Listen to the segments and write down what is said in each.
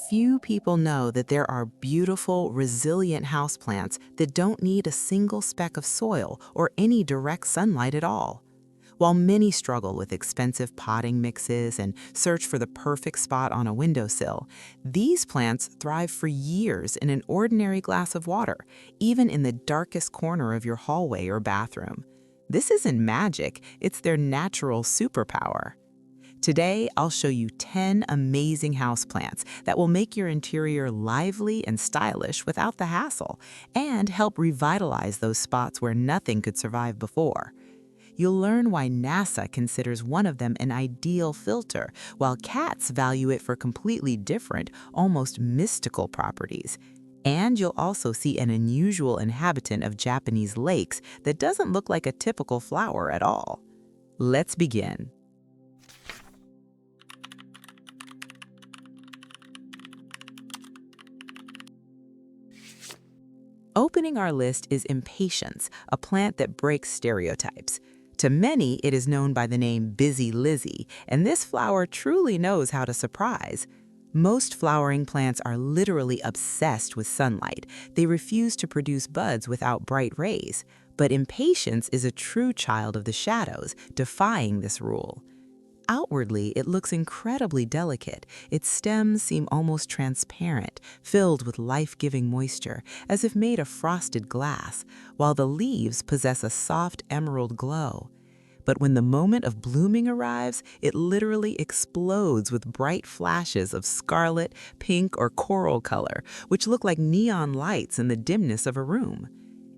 Few people know that there are beautiful, resilient houseplants that don't need a single speck of soil or any direct sunlight at all. While many struggle with expensive potting mixes and search for the perfect spot on a windowsill, these plants thrive for years in an ordinary glass of water, even in the darkest corner of your hallway or bathroom. This isn't magic, it's their natural superpower. Today, I'll show you 10 amazing houseplants that will make your interior lively and stylish without the hassle, and help revitalize those spots where nothing could survive before. You'll learn why NASA considers one of them an ideal filter, while cats value it for completely different, almost mystical properties. And you'll also see an unusual inhabitant of Japanese lakes that doesn't look like a typical flower at all. Let's begin. Opening our list is Impatiens, a plant that breaks stereotypes. To many, it is known by the name Busy Lizzie, and this flower truly knows how to surprise. Most flowering plants are literally obsessed with sunlight. They refuse to produce buds without bright rays. But Impatiens is a true child of the shadows, defying this rule. Outwardly, it looks incredibly delicate. Its stems seem almost transparent, filled with life-giving moisture, as if made of frosted glass, while the leaves possess a soft emerald glow. But when the moment of blooming arrives, it literally explodes with bright flashes of scarlet, pink, or coral color, which look like neon lights in the dimness of a room.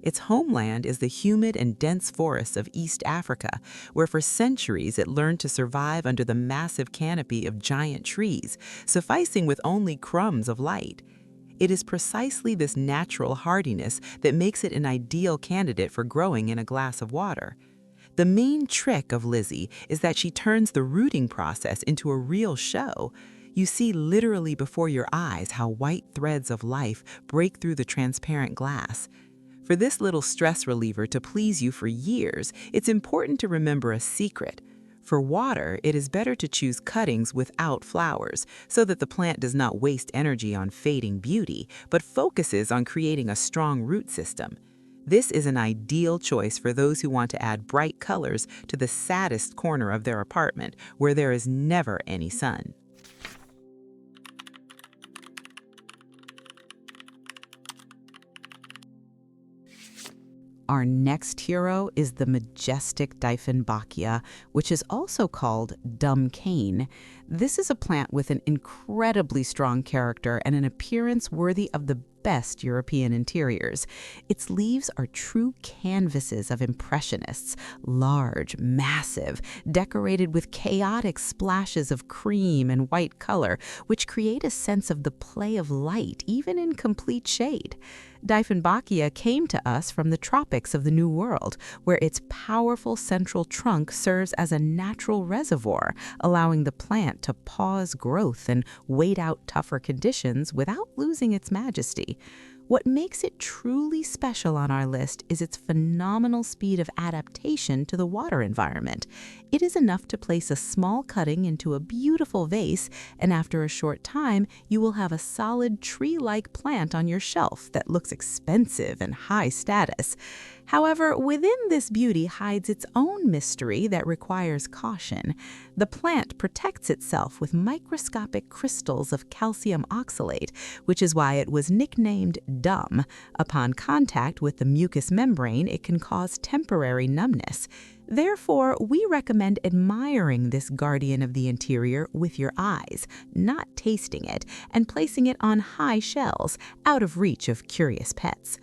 Its homeland is the humid and dense forests of East Africa, where for centuries it learned to survive under the massive canopy of giant trees, sufficing with only crumbs of light. It is precisely this natural hardiness that makes it an ideal candidate for growing in a glass of water. The main trick of Lizzie is that she turns the rooting process into a real show. You see literally before your eyes how white threads of life break through the transparent glass. For this little stress reliever to please you for years, it's important to remember a secret. For water, it is better to choose cuttings without flowers, so that the plant does not waste energy on fading beauty, but focuses on creating a strong root system. This is an ideal choice for those who want to add bright colors to the saddest corner of their apartment, where there is never any sun. Our next hero is the majestic Dieffenbachia, which is also called dumb cane. This is a plant with an incredibly strong character and an appearance worthy of the best European interiors. Its leaves are true canvases of impressionists, large, massive, decorated with chaotic splashes of cream and white color, which create a sense of the play of light, even in complete shade. Dieffenbachia came to us from the tropics of the New World, where its powerful central trunk serves as a natural reservoir, allowing the plant to pause growth and wait out tougher conditions without losing its majesty. What makes it truly special on our list is its phenomenal speed of adaptation to the water environment. It is enough to place a small cutting into a beautiful vase, and after a short time, you will have a solid tree-like plant on your shelf that looks expensive and high status. However, within this beauty hides its own mystery that requires caution. The plant protects itself with microscopic crystals of calcium oxalate, which is why it was nicknamed dumb. Upon contact with the mucous membrane, it can cause temporary numbness. Therefore, we recommend admiring this guardian of the interior with your eyes, not tasting it, and placing it on high shelves, out of reach of curious pets.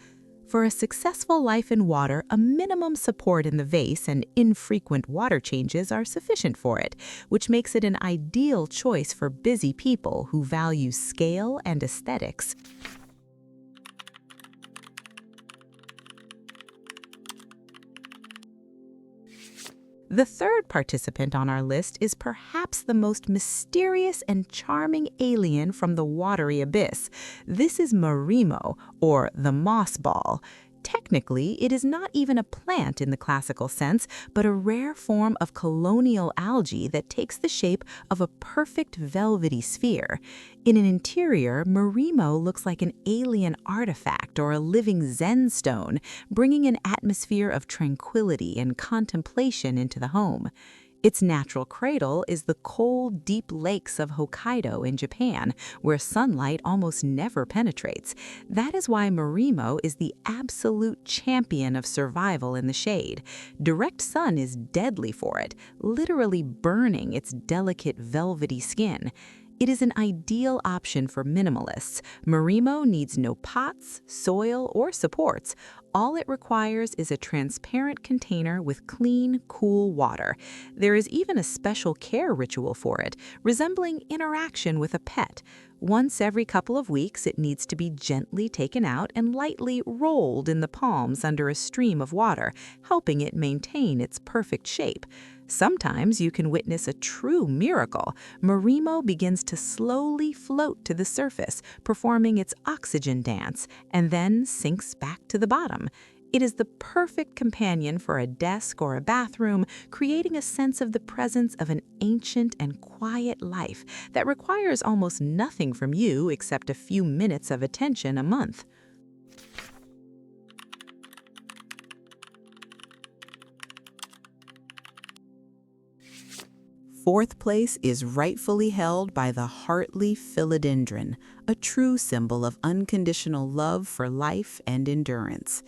For a successful life in water, a minimum support in the vase and infrequent water changes are sufficient for it, which makes it an ideal choice for busy people who value scale and aesthetics. The third participant on our list is perhaps the most mysterious and charming alien from the watery abyss. This is Marimo, or the moss ball. Technically, it is not even a plant in the classical sense, but a rare form of colonial algae that takes the shape of a perfect velvety sphere. In an interior, Marimo looks like an alien artifact or a living Zen stone, bringing an atmosphere of tranquility and contemplation into the home. Its natural cradle is the cold, deep lakes of Hokkaido in Japan, where sunlight almost never penetrates. That is why Marimo is the absolute champion of survival in the shade. Direct sun is deadly for it, literally burning its delicate, velvety skin. It is an ideal option for minimalists. Marimo needs no pots, soil, or supports. All it requires is a transparent container with clean, cool water. There is even a special care ritual for it, resembling interaction with a pet. Once every couple of weeks, it needs to be gently taken out and lightly rolled in the palms under a stream of water, helping it maintain its perfect shape. Sometimes you can witness a true miracle. Marimo begins to slowly float to the surface, performing its oxygen dance, and then sinks back to the bottom. It is the perfect companion for a desk or a bathroom, creating a sense of the presence of an ancient and quiet life that requires almost nothing from you except a few minutes of attention a month. Fourth place is rightfully held by the heartly Philodendron, a true symbol of unconditional love for life and endurance.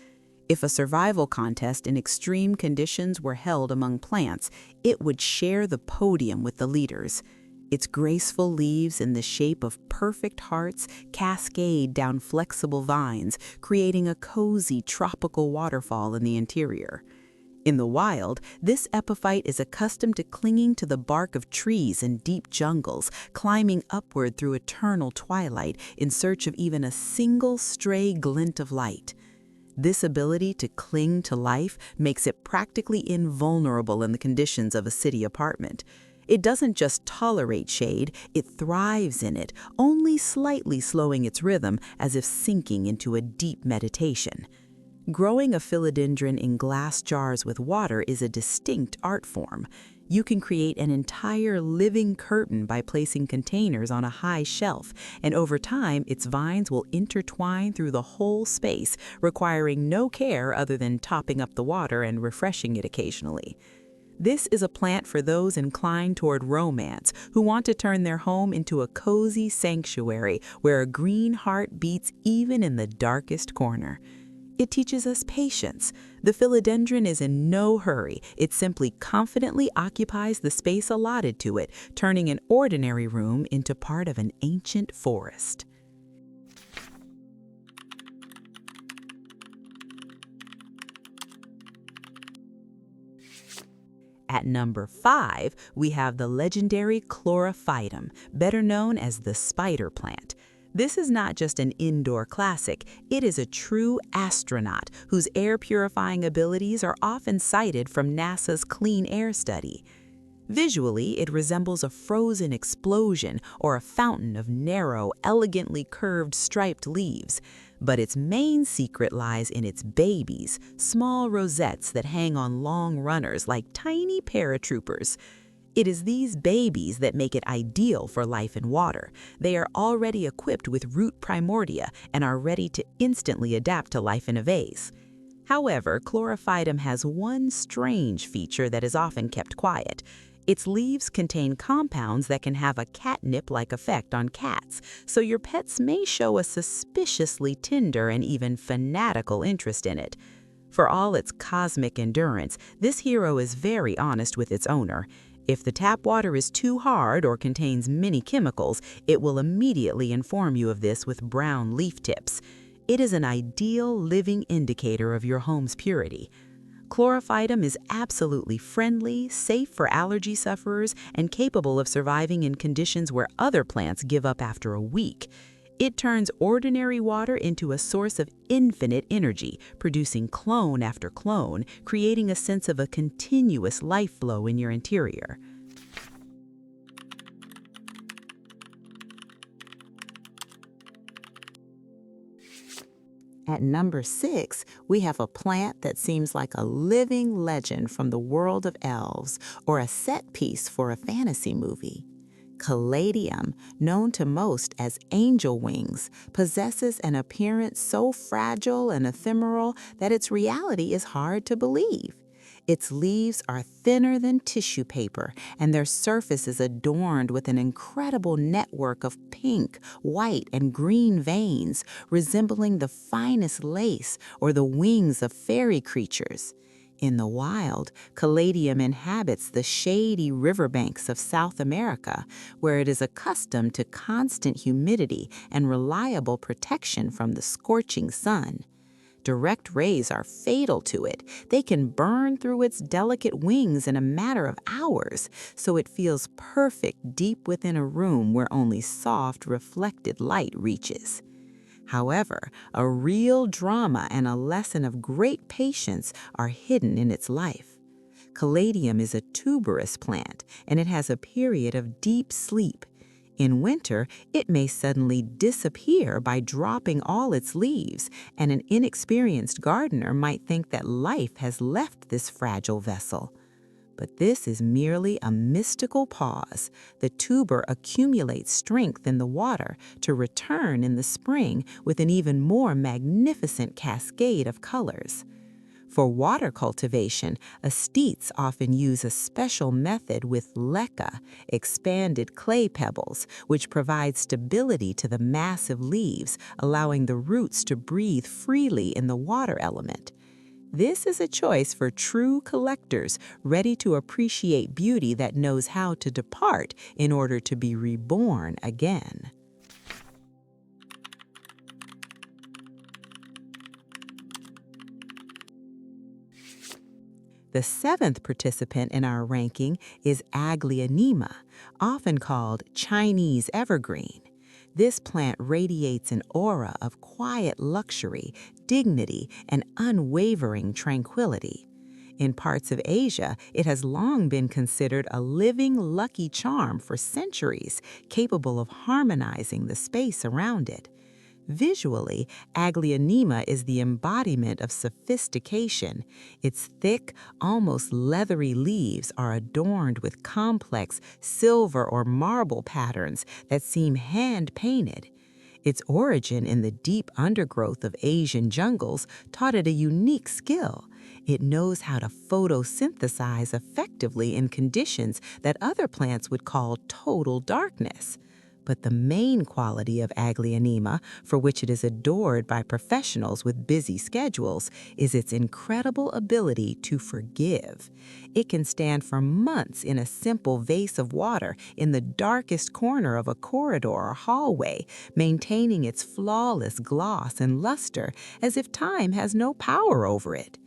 If a survival contest in extreme conditions were held among plants, it would share the podium with the leaders. Its graceful leaves in the shape of perfect hearts cascade down flexible vines, creating a cozy tropical waterfall in the interior. In the wild, this epiphyte is accustomed to clinging to the bark of trees in deep jungles, climbing upward through eternal twilight in search of even a single stray glint of light. This ability to cling to life makes it practically invulnerable in the conditions of a city apartment. It doesn't just tolerate shade, it thrives in it, only slightly slowing its rhythm as if sinking into a deep meditation. Growing a philodendron in glass jars with water is a distinct art form. You can create an entire living curtain by placing containers on a high shelf, and over time, its vines will intertwine through the whole space, requiring no care other than topping up the water and refreshing it occasionally. This is a plant for those inclined toward romance, who want to turn their home into a cozy sanctuary where a green heart beats even in the darkest corner. It teaches us patience. The philodendron is in no hurry. It simply confidently occupies the space allotted to it, turning an ordinary room into part of an ancient forest. At number 5, we have the legendary chlorophytum, better known as the spider plant. This is not just an indoor classic, it is a true astronaut whose air-purifying abilities are often cited from NASA's Clean Air study. Visually, it resembles a frozen explosion or a fountain of narrow, elegantly curved striped leaves. But its main secret lies in its babies, small rosettes that hang on long runners like tiny paratroopers. It is these babies that make it ideal for life in water. They are already equipped with root primordia and are ready to instantly adapt to life in a vase. However, chlorophytum has one strange feature that is often kept quiet. Its leaves contain compounds that can have a catnip-like effect on cats, so your pets may show a suspiciously tender and even fanatical interest in it. For all its cosmic endurance, this hero is very honest with its owner. If the tap water is too hard or contains many chemicals, it will immediately inform you of this with brown leaf tips. It is an ideal living indicator of your home's purity. Chlorophytum is absolutely friendly, safe for allergy sufferers, and capable of surviving in conditions where other plants give up after a week. It turns ordinary water into a source of infinite energy, producing clone after clone, creating a sense of a continuous life flow in your interior. At number 6, we have a plant that seems like a living legend from the world of elves or a set piece for a fantasy movie. Caladium, known to most as angel wings, possesses an appearance so fragile and ephemeral that its reality is hard to believe. Its leaves are thinner than tissue paper, and their surface is adorned with an incredible network of pink, white, and green veins, resembling the finest lace or the wings of fairy creatures. In the wild, Caladium inhabits the shady riverbanks of South America, where it is accustomed to constant humidity and reliable protection from the scorching sun. Direct rays are fatal to it. They can burn through its delicate wings in a matter of hours, so it feels perfect deep within a room where only soft, reflected light reaches. However, a real drama and a lesson of great patience are hidden in its life. Caladium is a tuberous plant, and it has a period of deep sleep. In winter, it may suddenly disappear by dropping all its leaves, and an inexperienced gardener might think that life has left this fragile vessel. But this is merely a mystical pause. The tuber accumulates strength in the water to return in the spring with an even more magnificent cascade of colors. For water cultivation, estates often use a special method with leca, expanded clay pebbles, which provide stability to the massive leaves, allowing the roots to breathe freely in the water element. This is a choice for true collectors ready to appreciate beauty that knows how to depart in order to be reborn again. The 7th participant in our ranking is Aglaonema, often called Chinese evergreen. This plant radiates an aura of quiet luxury, dignity, and unwavering tranquility. In parts of Asia, it has long been considered a living lucky charm for centuries, capable of harmonizing the space around it. Visually, Aglaonema is the embodiment of sophistication. Its thick, almost leathery leaves are adorned with complex silver or marble patterns that seem hand-painted. Its origin in the deep undergrowth of Asian jungles taught it a unique skill. It knows how to photosynthesize effectively in conditions that other plants would call total darkness. But the main quality of Aglaonema, for which it is adored by professionals with busy schedules, is its incredible ability to forgive. It can stand for months in a simple vase of water in the darkest corner of a corridor or hallway, maintaining its flawless gloss and luster as if time has no power over it.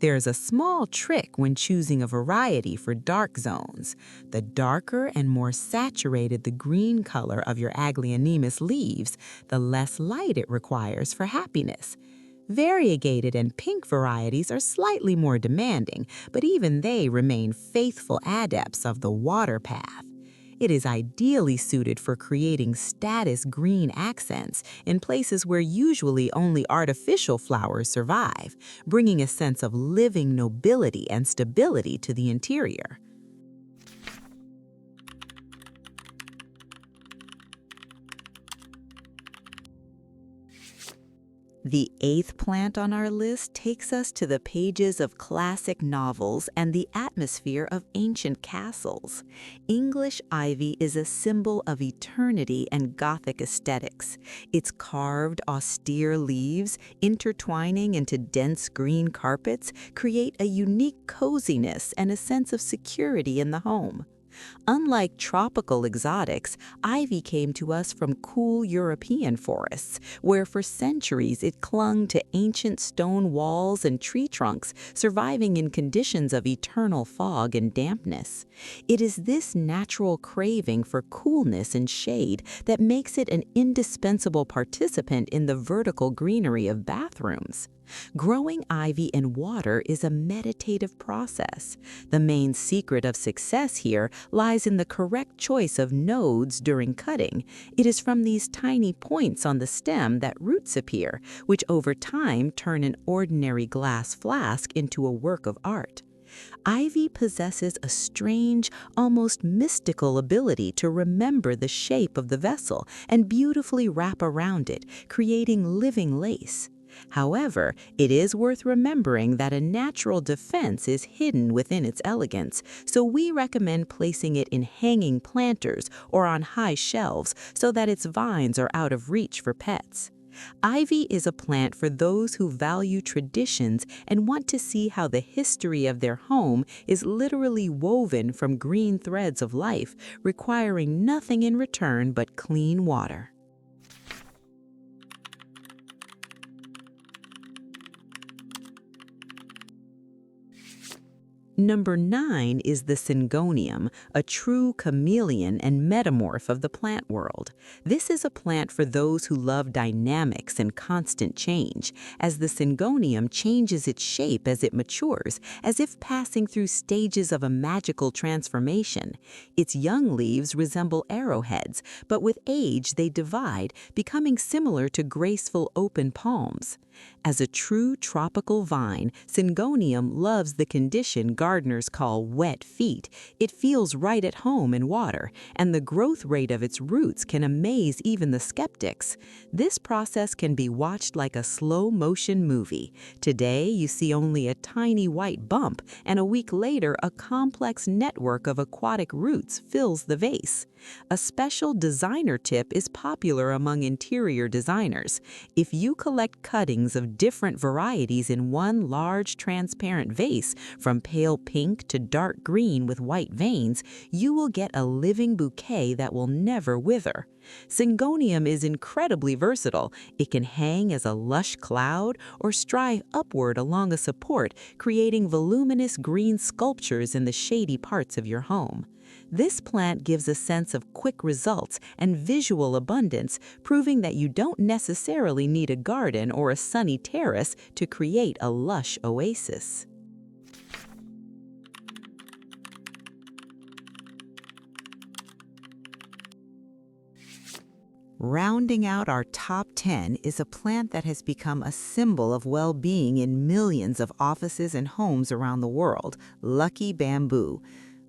There is a small trick when choosing a variety for dark zones. The darker and more saturated the green color of your Aglaonema's leaves, the less light it requires for happiness. Variegated and pink varieties are slightly more demanding, but even they remain faithful adepts of the water path. It is ideally suited for creating status green accents in places where usually only artificial flowers survive, bringing a sense of living nobility and stability to the interior. The 8th plant on our list takes us to the pages of classic novels and the atmosphere of ancient castles. English ivy is a symbol of eternity and Gothic aesthetics. Its carved, austere leaves, intertwining into dense green carpets, create a unique coziness and a sense of security in the home. Unlike tropical exotics, ivy came to us from cool European forests, where for centuries it clung to ancient stone walls and tree trunks, surviving in conditions of eternal fog and dampness. It is this natural craving for coolness and shade that makes it an indispensable participant in the vertical greenery of bathrooms. Growing ivy in water is a meditative process. The main secret of success here lies in the correct choice of nodes during cutting. It is from these tiny points on the stem that roots appear, which over time turn an ordinary glass flask into a work of art. Ivy possesses a strange, almost mystical ability to remember the shape of the vessel and beautifully wrap around it, creating living lace. However, it is worth remembering that a natural defense is hidden within its elegance, so we recommend placing it in hanging planters or on high shelves so that its vines are out of reach for pets. Ivy is a plant for those who value traditions and want to see how the history of their home is literally woven from green threads of life, requiring nothing in return but clean water. Number 9 is the Syngonium, a true chameleon and metamorph of the plant world. This is a plant for those who love dynamics and constant change, as the Syngonium changes its shape as it matures, as if passing through stages of a magical transformation. Its young leaves resemble arrowheads, but with age they divide, becoming similar to graceful open palms. As a true tropical vine, Syngonium loves the condition gardeners call wet feet. It feels right at home in water, and the growth rate of its roots can amaze even the skeptics. This process can be watched like a slow-motion movie. Today, you see only a tiny white bump, and a week later, a complex network of aquatic roots fills the vase. A special designer tip is popular among interior designers. If you collect cuttings of different varieties in one large transparent vase, from pale pink to dark green with white veins, you will get a living bouquet that will never wither. Syngonium is incredibly versatile. It can hang as a lush cloud or strive upward along a support, creating voluminous green sculptures in the shady parts of your home. This plant gives a sense of quick results and visual abundance, proving that you don't necessarily need a garden or a sunny terrace to create a lush oasis. Rounding out our top 10 is a plant that has become a symbol of well-being in millions of offices and homes around the world, lucky bamboo.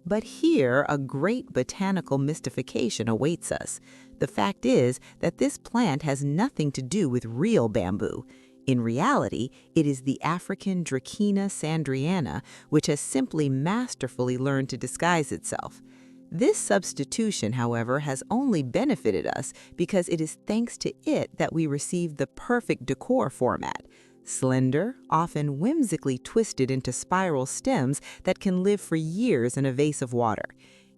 But here, a great botanical mystification awaits us. The fact is that this plant has nothing to do with real bamboo. In reality, it is the African Dracaena sandriana, which has simply masterfully learned to disguise itself. This substitution, however, has only benefited us because it is thanks to it that we received the perfect decor format. Slender, often whimsically twisted into spiral stems that can live for years in a vase of water.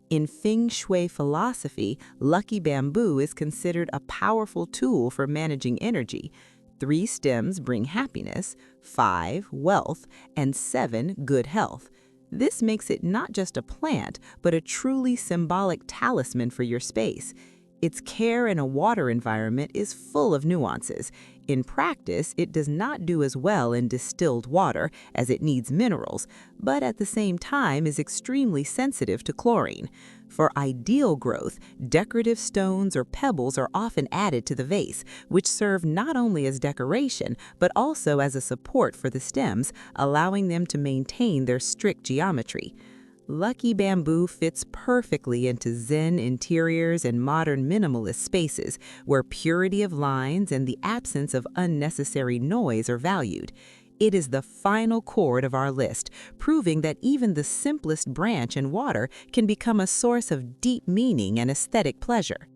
In feng shui philosophy, lucky bamboo is considered a powerful tool for managing energy. 3 stems bring happiness, 5, wealth, and 7, good health. This makes it not just a plant, but a truly symbolic talisman for your space. Its care in a water environment is full of nuances. In practice, it does not do as well in distilled water, as it needs minerals, but at the same time is extremely sensitive to chlorine. For ideal growth, decorative stones or pebbles are often added to the vase, which serve not only as decoration, but also as a support for the stems, allowing them to maintain their strict geometry. Lucky bamboo fits perfectly into Zen interiors and modern minimalist spaces, where purity of lines and the absence of unnecessary noise are valued. It is the final chord of our list, proving that even the simplest branch in water can become a source of deep meaning and aesthetic pleasure.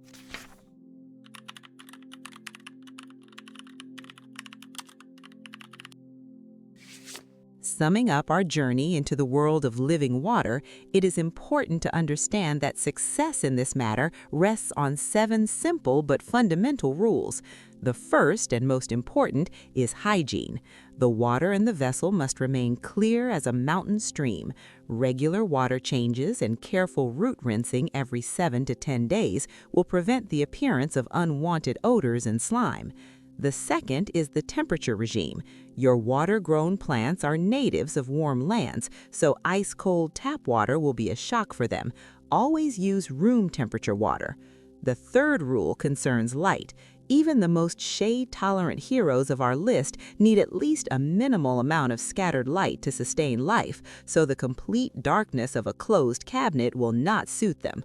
Summing up our journey into the world of living water, it is important to understand that success in this matter rests on 7 simple but fundamental rules. The first and most important is hygiene. The water in the vessel must remain clear as a mountain stream. Regular water changes and careful root rinsing every 7 to 10 days will prevent the appearance of unwanted odors and slime. The second is the temperature regime. Your water-grown plants are natives of warm lands, so ice-cold tap water will be a shock for them. Always use room temperature water. The third rule concerns light. Even the most shade-tolerant heroes of our list need at least a minimal amount of scattered light to sustain life, so the complete darkness of a closed cabinet will not suit them.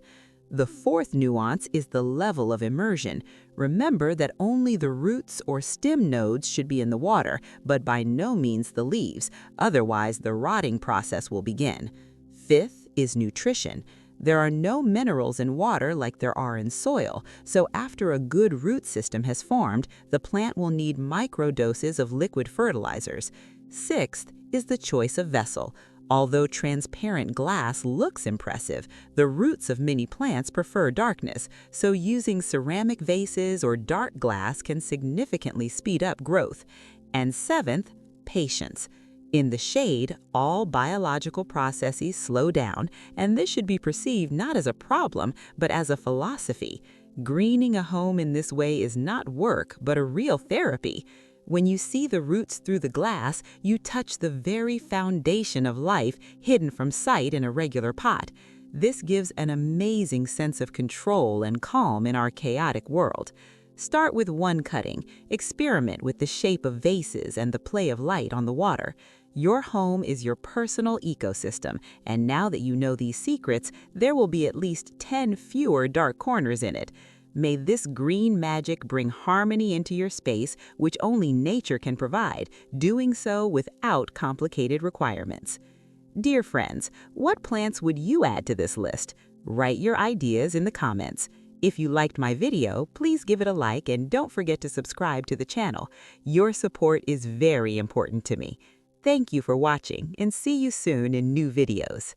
The fourth nuance is the level of immersion. Remember that only the roots or stem nodes should be in the water, but by no means the leaves, otherwise the rotting process will begin. Fifth is nutrition. There are no minerals in water like there are in soil, so after a good root system has formed, the plant will need microdoses of liquid fertilizers. Sixth is the choice of vessel. Although transparent glass looks impressive, the roots of many plants prefer darkness, so using ceramic vases or dark glass can significantly speed up growth. And seventh, patience. In the shade, all biological processes slow down, and this should be perceived not as a problem, but as a philosophy. Greening a home in this way is not work, but a real therapy. When you see the roots through the glass, you touch the very foundation of life hidden from sight in a regular pot. This gives an amazing sense of control and calm in our chaotic world. Start with one cutting. Experiment with the shape of vases and the play of light on the water. Your home is your personal ecosystem, and now that you know these secrets, there will be at least 10 fewer dark corners in it. May this green magic bring harmony into your space, which only nature can provide, doing so without complicated requirements. Dear friends, what plants would you add to this list? Write your ideas in the comments. If you liked my video, please give it a like and don't forget to subscribe to the channel. Your support is very important to me. Thank you for watching and see you soon in new videos.